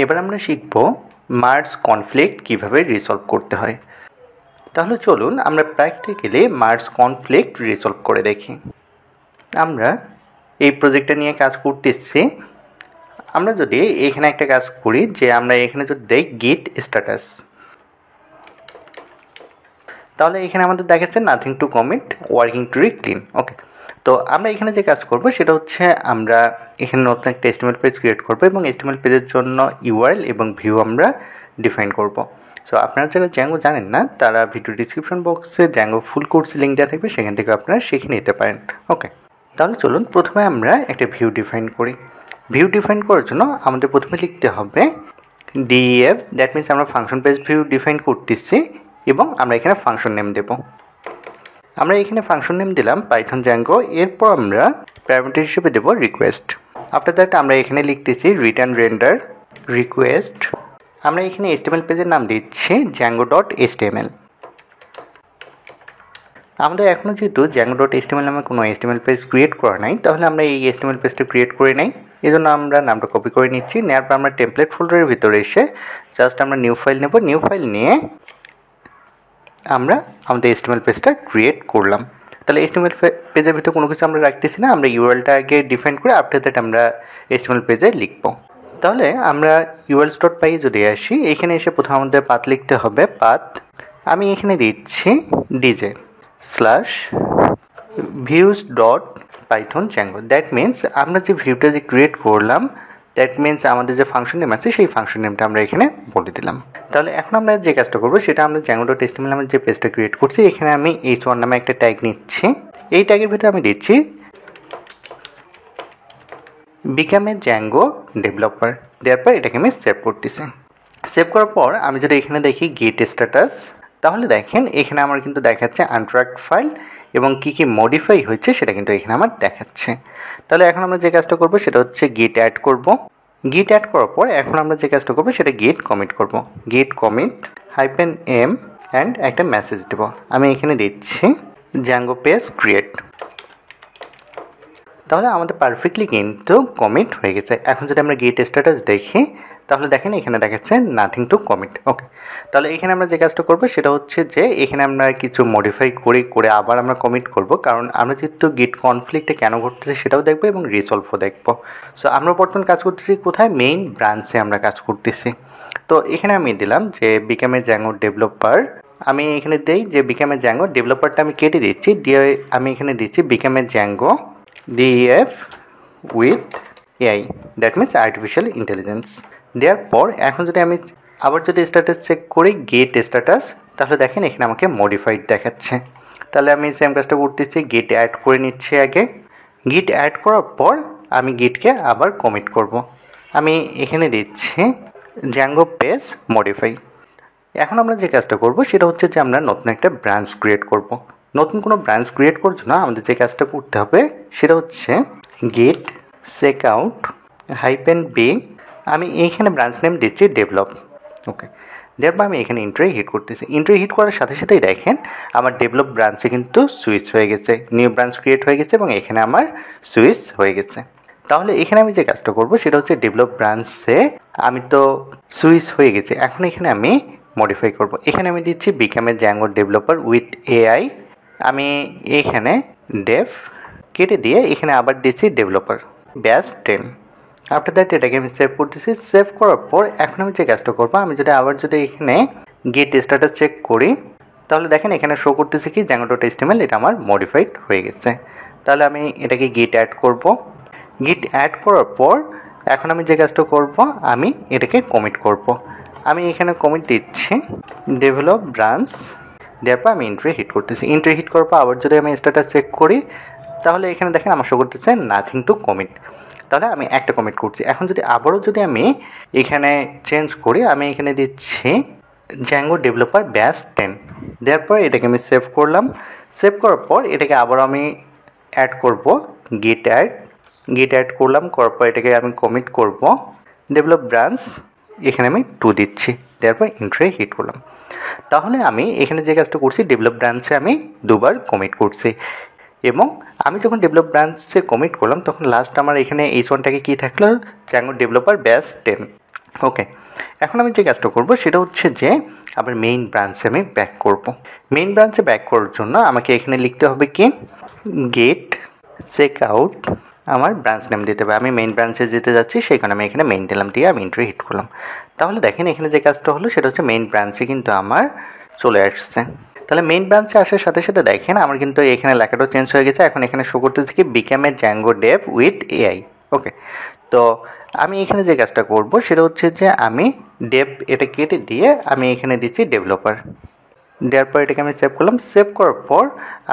এবার আমরা শিখব মার্জ কনফ্লিক্ট কিভাবে রিসলভ করতে হয়। তাহলে চলুন আমরা প্র্যাকটিক্যালি মার্জ কনফ্লিক্ট রিসলভ করে দেখি। আমরা এই প্রজেক্টটা নিয়ে কাজ করতেছি। আমরা যদি এখানে একটা কাজ করি যে আমরা এখানে যদি দেই গিট স্ট্যাটাস, তাহলে এখানে আমাদের দেখাচ্ছে nothing to commit, working tree clean. Okay, তো আমরা এখানে যে কাজ করব সেটা হচ্ছে আমরা এখানে নতুন একটা HTML পেজ ক্রিয়েট করব এবং HTML পেজের জন্য URL এবং ভিউ আমরা ডিফাইন করব। সো আপনারা যারা জ্যাঙ্গো জানেন না তারা ভিডিও ডিসক্রিপশন বক্সে জ্যাঙ্গো ফুল কোর্স লিঙ্ক দেওয়া থাকবে, সেখান থেকে আপনারা শিখে নিতে পারেন। ওকে, তাহলে চলুন প্রথমে আমরা একটা ভিউ ডিফাইন করি। ভিউ ডিফাইন করার জন্য আমাদের প্রথমে লিখতে হবে DEF, দ্যাট মিনস আমরা ফাংশন পেজ ভিউ ডিফাইন করতেছি এবং আমরা এখানে ফাংশন নেম দেব। আমরা এখানে ফাংশন নেম দিলাম পাইথন জ্যাঙ্গো, এরপর আমরা প্যারামিটার হিসেবে দেব রিকোয়েস্ট। আফটার দ্যাট আমরা এখানে লিখতেছি রিটার্ন রেন্ডার রিকোয়েস্ট। আমরা এখানে HTML পেজের নাম দিচ্ছি django.html। আমাদের এখনও যেহেতু django.html নামে কোনো HTML পেজ ক্রিয়েট করা নাই, তাহলে আমরা এই HTML পেজটা ক্রিয়েট করে নেই। এই জন্য আমরা নামটা কপি করে নিচ্ছি। নেওয়ার পর আমরা টেমপ্লেট ফোল্ডারের ভিতরে এসে জাস্ট আমরা নিউ ফাইল নেব। নিউ ফাইল নিয়ে আমরা আমাদের HTML পেজটা ক্রিয়েট করলাম। তাহলে HTML পেজের ভিতরে কোনো কিছু আমরা রাখতেছি না, আমরা URLটা আগে ডিফাইন করে আফটার দ্যাট আমরা HTML পেজে লিখব। তাহলে আমরা urls.py যদি আসি, এখানে এসে প্রথমে আমাদের পাথ লিখতে হবে। পাথ আমি এখানে দিচ্ছি dj/views.python-django। দ্যাট মিনস আমরা যে ভিউটা যে ক্রিয়েট করলাম, দ্যাট মিনস আমাদের যে ফাংশন নেম আছে সেই ফাংশন নেমটা আমরা এখানে বলে দিলাম। তাহলে এখন আমরা যে কাজটা করবো সেটা আমরা django.html নামে যে পেজটা ক্রিয়েট করছি, এখানে আমি h1 নামে একটা ট্যাগ নিচ্ছি। এই ট্যাগের ভিতরে আমি দিচ্ছি বিকাম এ জ্যাঙ্গো ডেভেলপার। দেওয়ার পর এটাকে আমি সেভ করতেছি। সেভ করার পর আমি যদি এখানে দেখি গেট স্ট্যাটাস, তাহলে দেখেন এখানে আমার কিন্তু দেখাচ্ছে আনট্র্যাক্ট ফাইল এবং কী কী মডিফাই হয়েছে সেটা কিন্তু এখানে আমার দেখাচ্ছে। তাহলে এখন আমরা যে কাজটা করব সেটা হচ্ছে গেট অ্যাড করব। গেট অ্যাড করার পর এখন আমরা যে কাজটা করব সেটা গেট কমিট করব। গেট কমিট -m অ্যান্ড একটা মেসেজ দেব। আমি এখানে দিচ্ছি জ্যাঙ্গো পেজ ক্রিয়েট। তাহলে আমাদের পারফেক্টলি কিন্তু কমিট হয়ে গেছে। এখন যদি আমরা গেট স্ট্যাটাস দেখি, তাহলে দেখেন এখানে দেখাচ্ছে নাথিং টু কমিট। ওকে, তাহলে এখানে আমরা যে কাজটা করবো সেটা হচ্ছে যে এখানে আমরা কিছু মডিফাই করে আবার আমরা কমিট করব, কারণ আমরা যেহেতু গেট কনফ্লিক্টে কেন ঘটতেছে সেটাও দেখবো এবং রিসলভও দেখবো। সো আমরা বর্তমান কাজ করতেছি কোথায়? মেইন ব্রাঞ্চে আমরা কাজ করতেছি। তো এখানে আমি দিলাম যে বিকাম এ জ্যাঙ্গো ডেভেলপার। আমি এখানে দিই যে বিকাম এ জ্যাঙ্গো ডেভেলপারটা আমি কেটে দিচ্ছি, দিয়ে আমি এখানে দিচ্ছি become a Zango DEF with AI, that means artificial intelligence. দেওয়ার পর এখন যদি আমি আবার যদি স্ট্যাটাস চেক করি গেট স্ট্যাটাস, তাহলে দেখেন এখানে আমাকে মডিফাইড দেখাচ্ছে। তাহলে আমি সেম কাজটা করতেছি, গেট অ্যাড করে নিচ্ছি আগে। গেট অ্যাড করার পর আমি গেটকে আবার কমিট করব। আমি এখানে দিচ্ছি জ্যাঙ্গো পেজ মডিফাই। এখন আমরা যে কাজটা করব সেটা হচ্ছে যে আমরা নতুন একটা ব্রাঞ্চ ক্রিয়েট করব। নতুন কোনো ব্রাঞ্চ ক্রিয়েট করছো না, আমাদের যে কাজটা করতে হবে সেটা হচ্ছে গেট চেকআউট -b। আমি এইখানে ব্রাঞ্চ নেম দিচ্ছি ডেভেলপ। ওকে, দেওয়ার আমি এখানে ইন্ট্রি হিট করতেছি। ইন্ট্রি হিট করার সাথে সাথেই দেখেন আমার ডেভেলপ ব্রাঞ্চে কিন্তু সুইচ হয়ে গেছে, নিউ ব্রাঞ্চ ক্রিয়েট হয়ে গেছে এবং এখানে আমার সুইচ হয়ে গেছে। তাহলে এখানে আমি যে কাজটা করব সেটা হচ্ছে ডেভেলপ ব্রাঞ্চে আমি তো সুইচ হয়ে গেছে, এখন এখানে আমি মডিফাই করব। এখানে আমি দিচ্ছি become a Django developer with AI। আমি এখানে ডেভ কেটে দিয়ে এখানে আবার দিচ্ছি ডেভেলপার ব্যাস 10। আফটার দ্যাট এটাকে আমি সেভ করতেছি। সেভ করার পর এখন আমি যে কাজটা করবো, আমি যদি আবার যদি এখানে গেট স্ট্যাটাস চেক করি, তাহলে দেখেন এখানে শো করতেছে কি জ্যাঙ্গো.html, এটা আমার মডিফাইড হয়ে গেছে। তাহলে আমি এটাকে গেট অ্যাড করব। গেট অ্যাড করার পর এখন আমি যে কাজটা করব, আমি এটাকে কমিট করব। আমি এখানে কমিট দিচ্ছি ডেভেলপ ব্রাঞ্চ। দেওয়ার পর আমি এন্ট্রি হিট করতেছি। এন্ট্রি হিট করার পর আবার যদি আমি স্ট্যাটাস চেক করি, তাহলে এখানে দেখেন আমার শো করতেছে নাথিং টু কমিট। তাহলে আমি একটা কমিট করছি। এখন যদি আবারও যদি আমি এখানে চেঞ্জ করি, আমি এখানে দিচ্ছি জ্যাঙ্গো ডেভেলপার ব্যাস 10। দেওয়ার পর এটাকে আমি সেভ করলাম। সেভ করার পর এটাকে আবার আমি অ্যাড করব গেট অ্যাড করলাম। করার পর এটাকে আমি কমিট করব ডেভেলপ ব্রাঞ্চ, এখানে আমি 2 দিচ্ছি। দেওয়ার পর এন্ট্রি হিট করলাম। তাহলে আমি এখানে যে কাজটা করছি ডেভেলপ ব্রাঞ্চে আমি 2 বার কমিট করছি এবং আমি যখন ডেভেলপ ব্রাঞ্চে কমিট করলাম তখন লাস্ট আমার এখানে h1টাকে কী থাকলো, জ্যাঙ্গো ডেভেলপার ব্যাস 10। ওকে, এখন আমি যে কাজটা করব সেটা হচ্ছে যে আবার মেইন ব্রাঞ্চে আমি ব্যাক করব। মেইন ব্রাঞ্চে ব্যাক করার জন্য আমাকে এখানে লিখতে হবে কি গেট চেক আউট, আমার ব্রাঞ্চ নেম দিতে হবে। আমি মেইন ব্রাঞ্চে যেতে যাচ্ছি সেখানে আমি এখানে মেইন দিলাম, দিয়ে আমি এন্ট্রি হিট করলাম। তাহলে দেখেন এখানে যে কাজটা হলো সেটা হচ্ছে মেইন ব্রাঞ্চে কিন্তু আমার চলে আসছে। তাহলে মেইন ব্রাঞ্চে আসার সাথে সাথে দেখেন আমার কিন্তু এখানে লেখাটাও চেঞ্জ হয়ে গেছে। এখন এখানে শো করতেছে কি become a Django dev with AI. Okay, তো আমি এখানে যে কাজটা করব সেটা হচ্ছে যে আমি ডেভ এটা কেটে দিয়ে আমি এখানে দিচ্ছি ডেভেলপার। দেওয়ার পর এটাকে আমি সেভ করলাম। সেভ করার পর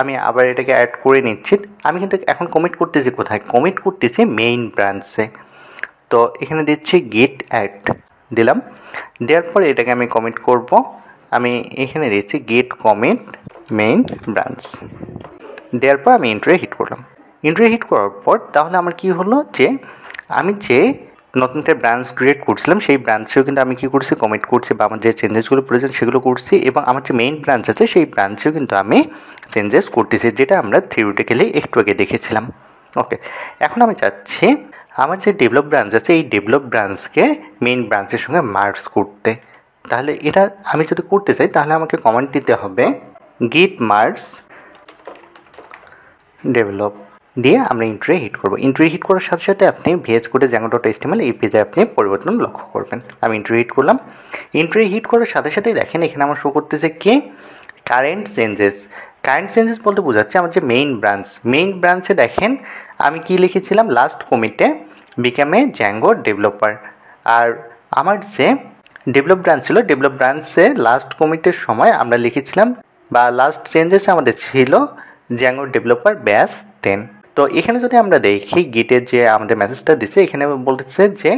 আমি আবার এটাকে অ্যাড করে নিচ্ছি। আমি কিন্তু এখন কমিট করতেছি কোথায়, কমিট করতেছি মেইন ব্রাঞ্চে। তো এখানে দিচ্ছি গিট অ্যাড দিলাম। দেওয়ার পর এটাকে আমি কমিট করব। আমি এখানে দিচ্ছি গিট কমিট মেইন ব্রাঞ্চ। দেওয়ার পর আমি এন্ট্রি হিট করলাম। এন্ট্রি হিট করার পর তাহলে আমার কি হলো যে আমি যে নতুন একটা ব্রাঞ্চ ক্রিয়েট করছিলাম সেই ব্রাঞ্চেও কিন্তু আমি কী করছি কমিট করছি, বা আমার যে চেঞ্জেসগুলো প্রয়োজন সেগুলো করছি, এবং আমার যে মেইন ব্রাঞ্চ আছে সেই ব্রাঞ্চেও কিন্তু আমি চেঞ্জেস করতেছি, যেটা আমরা থিওরিটিক্যালি একটু আগে দেখেছিলাম। ওকে, এখন আমি চাচ্ছি আমার যে ডেভেলপ ব্রাঞ্চ আছে এই ডেভেলপ ব্রাঞ্চকে মেইন ব্রাঞ্চের সঙ্গে মার্জ করতে। তাহলে এটা আমি যদি করতে চাই তাহলে আমাকে কমান্ড দিতে হবে গিট মার্জ ডেভেলপ দিয়ে আমরা এন্ট্রি হিট করব। এন্ট্রি হিট করার সাথে সাথে আপনি ভিএস কোডে জ্যাঙ্গো.html এই পেজে আপনি পরিবর্তন লক্ষ্য করবেন। আমি এন্ট্রি হিট করলাম। এন্ট্রি হিট করার সাথে সাথেই দেখেন এখানে আমার শো করতেছে কি কারেন্ট চেঞ্জেস। কারেন্ট চেঞ্জেস বলতে বোঝাচ্ছে আমার যে মেইন ব্রাঞ্চে দেখেন আমি কি লিখেছিলাম লাস্ট কমিটে বিকাম এ জ্যাঙ্গো ডেভেলপার। আর আমার যে ডেভেলপ ব্রাঞ্চ ছিল ডেভেলপ ব্রাঞ্চে লাস্ট কমিটের সময় আমরা লিখেছিলাম বা লাস্ট চেঞ্জেস আমাদের ছিল জ্যাঙ্গো ডেভেলপার ব্যাস 10। তো এখানে যদি আমরা দেখি গিটের যে আমাদের মেসেজটা দিচ্ছে এখানে বলতেছে যে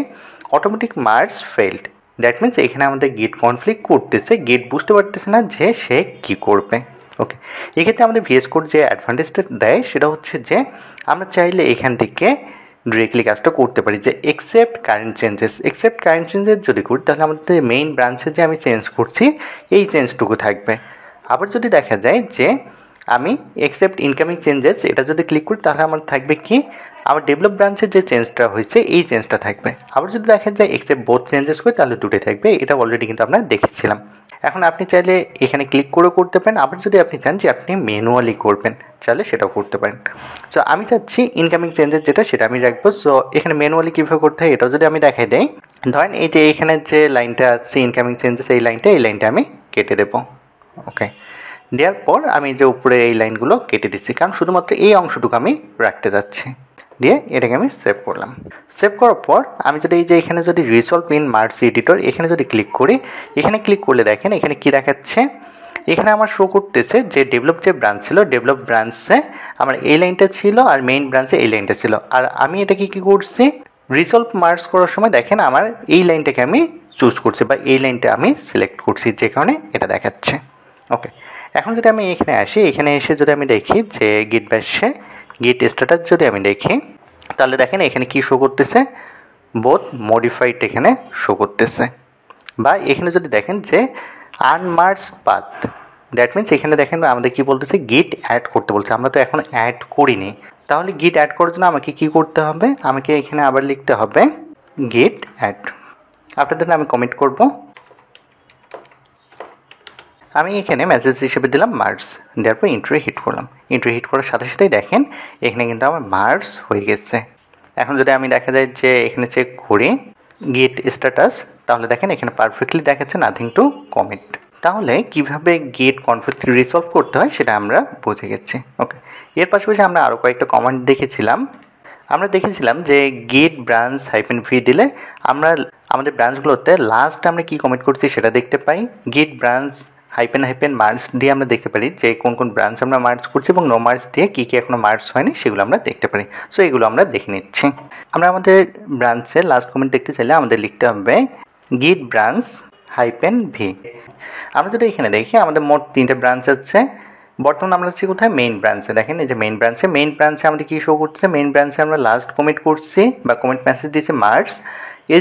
automatic merge failed. That means এখানে আমাদের গিট কনফ্লিক্ট করতেছে, গিট বুঝতে পারতেছে না যে সে কী করবে। ওকে, এক্ষেত্রে আমাদের ভিএস কোড যে অ্যাডভান্টেজটা দেয় সেটা হচ্ছে যে আমরা চাইলে এখান থেকে ডিরেক্টলি কাজটা করতে পারি যে এক্সেপ্ট কারেন্ট চেঞ্জেস যদি করি তাহলে আমাদের মেইন ব্রাঞ্চে যে আমি চেঞ্জ করছি এই চেঞ্জটুকু থাকবে। আবার যদি দেখা যায় যে আমি এক্সেপ্ট ইনকামিং চেঞ্জেস এটা যদি ক্লিক করি তাহলে আমার থাকবে কি আমার ডেভেলপ ব্রাঞ্চের যে চেঞ্জটা হয়েছে এই চেঞ্জটা থাকবে। আবার যদি দেখা যায় এক্সেপ্ট বোথ চেঞ্জেস করি তাহলে দুটোই থাকবে। এটা অলরেডি কিন্তু আমরা দেখেছিলাম। এখন আপনি চাইলে এখানে ক্লিক করে করতে পারেন, আবার যদি আপনি চান যে আপনি ম্যানুয়ালি করবেন চাইলে সেটাও করতে পারেন। সো আমি চাচ্ছি ইনকামিং চেঞ্জেস যেটা সেটা আমি রাখবো। সো এখানে ম্যানুয়ালি কীভাবে করতে হয় এটাও যদি আমি দেখাই দেই, ধরেন এই যে এখানে যে লাইনটা আছে ইনকামিং চেঞ্জেস এই লাইনটা আমি কেটে দেবো। ওকে, দেওয়ার পর আমি যে উপরে এই লাইনগুলো কেটে দিচ্ছি কারণ শুধুমাত্র এই অংশটুকু আমি রাখতে যাচ্ছি। দিয়ে এটাকে আমি সেভ করলাম। সেভ করার পর আমি যদি এই যে এখানে যদি রিসলভ ইন মার্জ এডিটর এখানে যদি ক্লিক করি, এখানে ক্লিক করলে দেখেন এখানে কি দেখাচ্ছে, এখানে আমার শো করতেছে যে ডেভেলপ যে ব্রাঞ্চ ছিল ডেভেলপ ব্রাঞ্চে আমার এই লাইনটা ছিল আর মেইন ব্রাঞ্চে এই লাইনটা ছিল। আর আমি এটাকে কী করছি রিসলভ মার্জ করার সময় দেখেন আমার এই লাইনটাকে আমি চুজ করছি বা এই লাইনটা আমি সিলেক্ট করছি, যে কারণে এটা দেখাচ্ছে। ওকে, এখন যদি আমি এখানে আসি, এখানে এসে যদি আমি দেখি যে গিট ব্যাশে গিট স্ট্যাটাস যদি আমি দেখি তাহলে দেখেন এখানে কি শো করতেছে বোথ মডিফাইড এখানে শো করতেছে। বা এখানে যদি দেখেন যে আনমার্জ পাথ, দ্যাট মিনস এখানে দেখেন আমাদের কি বলতেছে গিট অ্যাড করতে বলছে, আমরা তো এখন অ্যাড করিনি। তাহলে গিট অ্যাড করার জন্য আমাকে কি করতে হবে, আমাকে এখানে আবার লিখতে হবে গিট অ্যাড। আপনাদের আমি কমেন্ট করব, আমি এখানে মেসেজ হিসেবে দিলাম মার্জ, দেওয়ার পর এন্ট্রি হিট করলাম। এন্ট্রি হিট করার সাথে সাথেই দেখেন এখানে কিন্তু আমার মার্জ হয়ে গেছে। এখন যদি আমি দেখা যায় যে এখানে চেক করি গিট স্ট্যাটাস তাহলে দেখেন এখানে পারফেক্টলি দেখাচ্ছে নাথিং টু কমিট। তাহলে কিভাবে গিট কনফ্লিক্ট রিসলভ করতে হয় সেটা আমরা বুঝে গেছি। ওকে, এর পাশাপাশি আমরা আরও কয়েকটা কমান্ড দেখেছিলাম। আমরা দেখেছিলাম যে গিট ব্রাঞ্চ -v দিলে আমরা আমাদের ব্রাঞ্চগুলোতে লাস্ট আমরা কী কমিট করছি সেটা দেখতে পাই। গিট ব্রাঞ্চ মার্জ দিয়ে আমরা দেখতে পারি যে কোন কোন ব্রাঞ্চ আমরা মার্জ করছি এবং নো মার্জ দিয়ে কী কী এখনও মার্জ হয়নি সেগুলো আমরা দেখতে পারি। সো এগুলো আমরা দেখে নিচ্ছি। আমরা আমাদের ব্রাঞ্চের লাস্ট কমেন্ট দেখতে চাইলে আমাদের লিখতে হবে গিট ব্রাঞ্চ -v। আমরা যদি এখানে দেখি আমাদের মোট 3টে ব্রাঞ্চ আছে। বর্তমানে আমরা আছি কোথায় মেইন ব্রাঞ্চে। দেখেন এই যে মেইন ব্রাঞ্চে আমাদের কী শো করছে, মেইন ব্রাঞ্চে আমরা লাস্ট কমিট করছি বা কমিট মেসেজ দিয়েছি মার্জ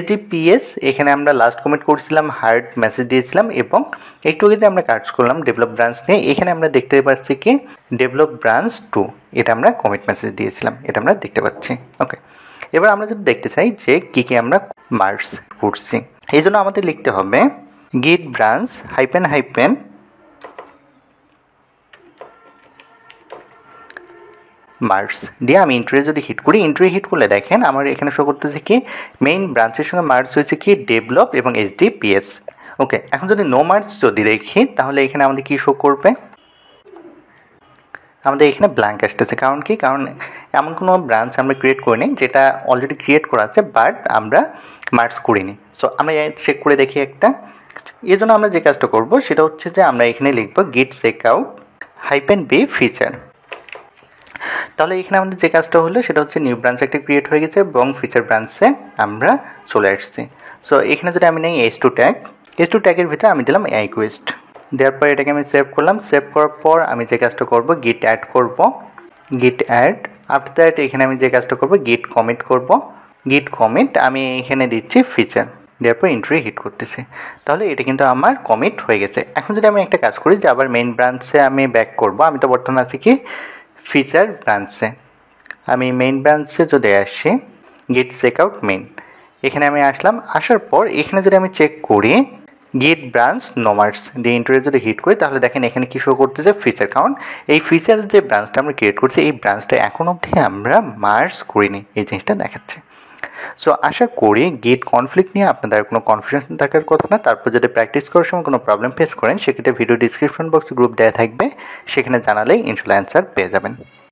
HDPS। এখানে আমরা লাস্ট কমিট করছিলাম হার্ড মেসেজ দিয়েছিলাম এবং একটু আগে যে আমরা কাজ করলাম ডেভেলপ ব্রাঞ্চ নিয়ে, এখানে আমরা দেখতে পাচ্ছি কি ডেভেলপ ব্রাঞ্চ 2 এটা আমরা কমিট মেসেজ দিয়েছিলাম, এটা আমরা দেখতে পাচ্ছি। ওকে, এবার আমরা যদি দেখতে চাই যে কী কী আমরা মার্জ করছি, এই জন্য আমাদের লিখতে হবে গিট ব্রাঞ্চ হাইপেন হাইপেন মার্জ দিয়ে আমি ইন্ট্রি যদি হিট করি, ইন্ট্রি হিট করলে দেখেন আমার এখানে শো করতেছে কি মেইন ব্রাঞ্চের সঙ্গে মার্জ হয়েছে কি ডেভেলপ এবং HDPS। ওকে, এখন যদি নো মার্জ যদি দেখি তাহলে এখানে আমাদের কি শো করবে, আমাদের এখানে ব্ল্যাঙ্ক আসতেছে। কারণ কি, কারণ এমন কোনো ব্রাঞ্চ আমরা ক্রিয়েট করিনি যেটা অলরেডি ক্রিয়েট করা আছে বাট আমরা মার্জ করিনি। সো আমরা চেক করে দেখি একটা। এই জন্য আমরা যে কাজটা করব সেটা হচ্ছে যে আমরা এখানে লিখব গিট চেকআউট হাইপেন বি ফিচার। তাহলে এখানে আমাদের যে কাজটা হলো সেটা হচ্ছে নিউ ব্রাঞ্চ একটা ক্রিয়েট হয়ে গেছে এবং ফিচার ব্রাঞ্চে আমরা চলে আসছি। সো এখানে যদি আমি নেই H2 ট্যাগ, H2 ট্যাগের ভিতরে আমি দিলাম রিকোয়েস্ট, দেওয়ার পর এটাকে আমি সেভ করলাম। সেভ করার পর আমি যে কাজটা করব গিট অ্যাড করব, গিট অ্যাড। আফটার দ্যাট এখানে আমি যে কাজটা করব গিট কমিট করব, গিট কমিট আমি এখানে দিচ্ছি ফিচার, দেওয়ার পর এন্ট্রি হিট করতেছি। তাহলে এটা কিন্তু আমার কমিট হয়ে গেছে। এখন যদি আমি একটা কাজ করি যে আবার মেইন ব্রাঞ্চে আমি ব্যাক করব, আমি তো বর্তমানে আছি কি ফিচার ব্রাঞ্চে, আমি মেইন ব্রাঞ্চে যদি আসি গিট চেকআউট মেইন, এখানে আমি আসলাম। আসার পর এখানে যদি আমি চেক করি গিট ব্রাঞ্চ নোমার্স দিয়ে ইন্টারে যদি হিট করি তাহলে দেখেন এখানে কি শো করতেছে ফিচার। কারণ এই ফিচার যে ব্রাঞ্চটা আমরা ক্রিয়েট করছি এই ব্রাঞ্চটা এখন অবধি আমরা মার্জ করিনি, এই জিনিসটা দেখাচ্ছে। সো আশা করি গিট কনফ্লিক্ট নিয়ে আপনাদের কোনো কনফিউশন থাকার কথা না। তারপর যদি প্র্যাকটিস করার সময় কোনো প্রবলেম ফেস করেন সেক্ষেত্রে ভিডিও ডিসক্রিপশন বক্সে গ্রুপ দেওয়া থাকবে, সেখানে জানালেই ইনশাল্লাহ অ্যান্সার পেয়ে যাবেন।